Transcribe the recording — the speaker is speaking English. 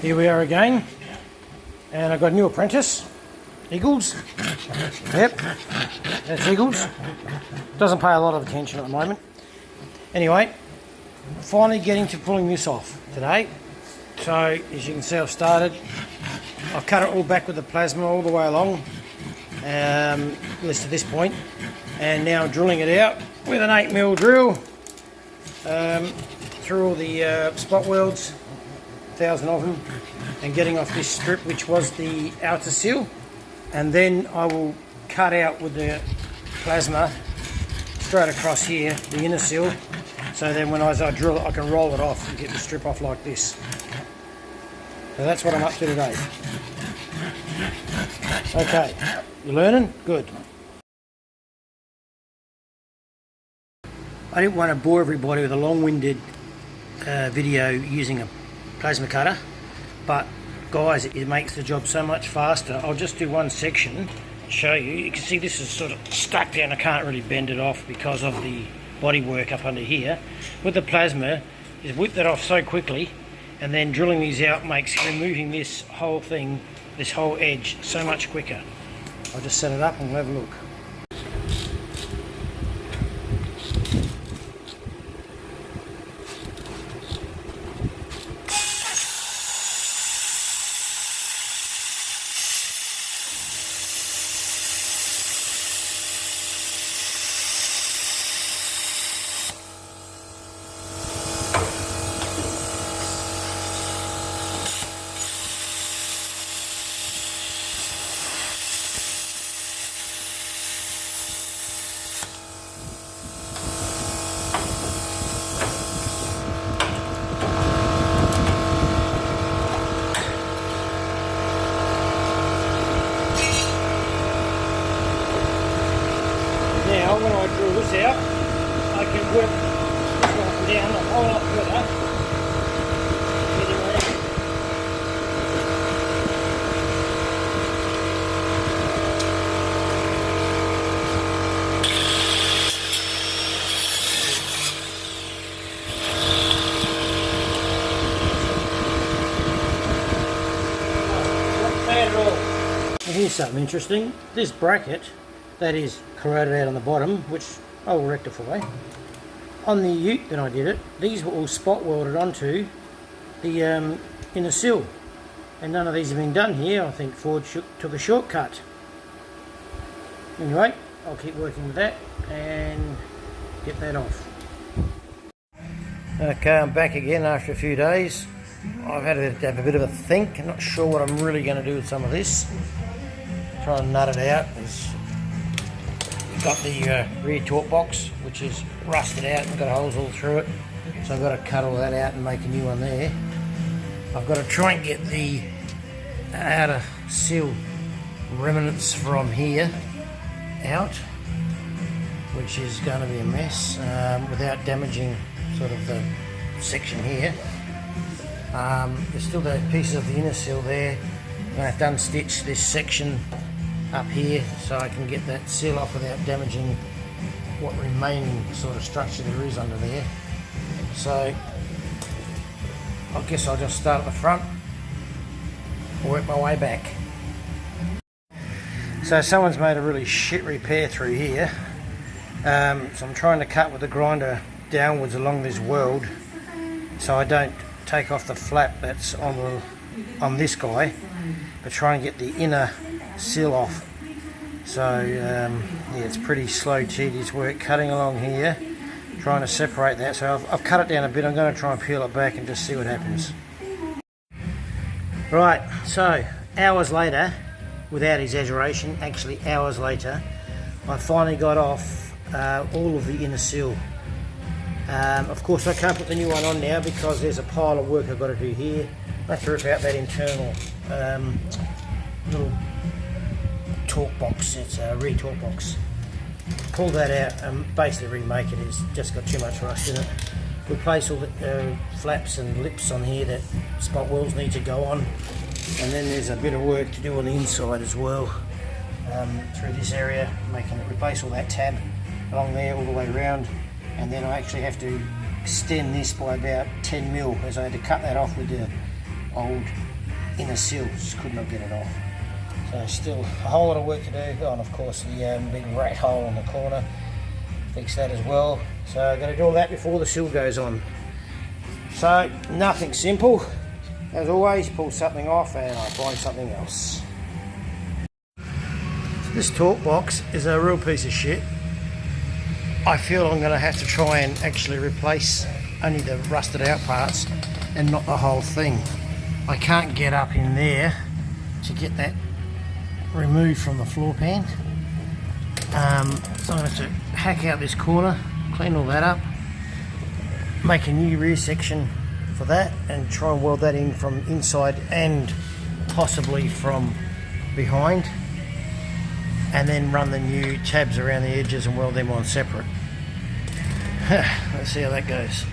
Here we are again, and I've got a new apprentice, Eagles. Yep, that's Eagles. Doesn't pay a lot of attention at the moment. Anyway, finally getting to pulling this off today. So as you can see, I've started. I've cut it all back with the plasma all the way along, at least to this point, and now I'm drilling it out with an 8mm drill through all the spot welds, 1,000 of them, and getting off this strip which was the outer sill, and then I will cut out with the plasma straight across here the inner sill, so then as I drill it I can roll it off and get the strip off like this. So that's what I'm up to today. Okay, you learning? Good. I didn't want to bore everybody with a long-winded video using a plasma cutter, but guys, it makes the job so much faster. I'll just do one section to show you. You can see this is sort of stuck down. I can't really bend it off because of the body work up under here. With the plasma, just whip that off so quickly, and then drilling these out makes removing this whole thing, this whole edge, so much quicker. I'll just set it up and we'll have a look. Now, when I drill this out, I can work this one down a whole lot further. Not bad at all. And here's something interesting. This bracket that is corroded out on the bottom, which I will rectify. On the ute that I did it, these were all spot welded onto the inner sill, and none of these have been done here. I think Ford took a shortcut. Anyway, I'll keep working with that and get that off. Okay, I'm back again after a few days. I've had to have a bit of a think. I'm not sure what I'm really going to do with some of this. Try and nut it out. Got the rear torque box, which is rusted out and got holes all through it, so I've got to cut all that out and make a new one there. I've got to try and get the outer sill remnants from here out, which is going to be a mess, without damaging sort of the section here. There's still the pieces of the inner sill there. I'm going to have to unstitch this section up here so I can get that seal off without damaging what remaining sort of structure there is under there. So I guess I'll just start at the front and work my way back. So someone's made a really shit repair through here, so I'm trying to cut with the grinder downwards along this weld so I don't take off the flap that's on this guy, but try and get the inner seal off. So yeah, it's pretty slow tedious work cutting along here, trying to separate that. So I've cut it down a bit. I'm going to try and peel it back and just see what happens. Right, so hours later, without exaggeration, actually hours later, I finally got off all of the inner sill. Of course I can't put the new one on now because there's a pile of work I've got to do here. I have to rip out that internal little torque box. It's a rear torque box. Pull that out and basically remake it. It's just got too much rust in it. Replace all the flaps and lips on here that spot welds need to go on, and then there's a bit of work to do on the inside as well, through this area, replace all that tab along there all the way around, and then I actually have to extend this by about 10mm, as I had to cut that off with the old inner sill, just could not get it off. So still a whole lot of work to do. Oh, and of course the big rat hole in the corner, fix that as well. So I'm going to do all that before the sill goes on. So nothing simple. As always, pull something off and I find something else. This torque box is a real piece of shit. I feel I'm going to have to try and actually replace only the rusted out parts and not the whole thing. I can't get up in there to get that removed from the floor pan. So I'm going to have to hack out this corner, clean all that up, make a new rear section for that and try and weld that in from inside and possibly from behind, and then run the new tabs around the edges and weld them on separate. Let's see how that goes.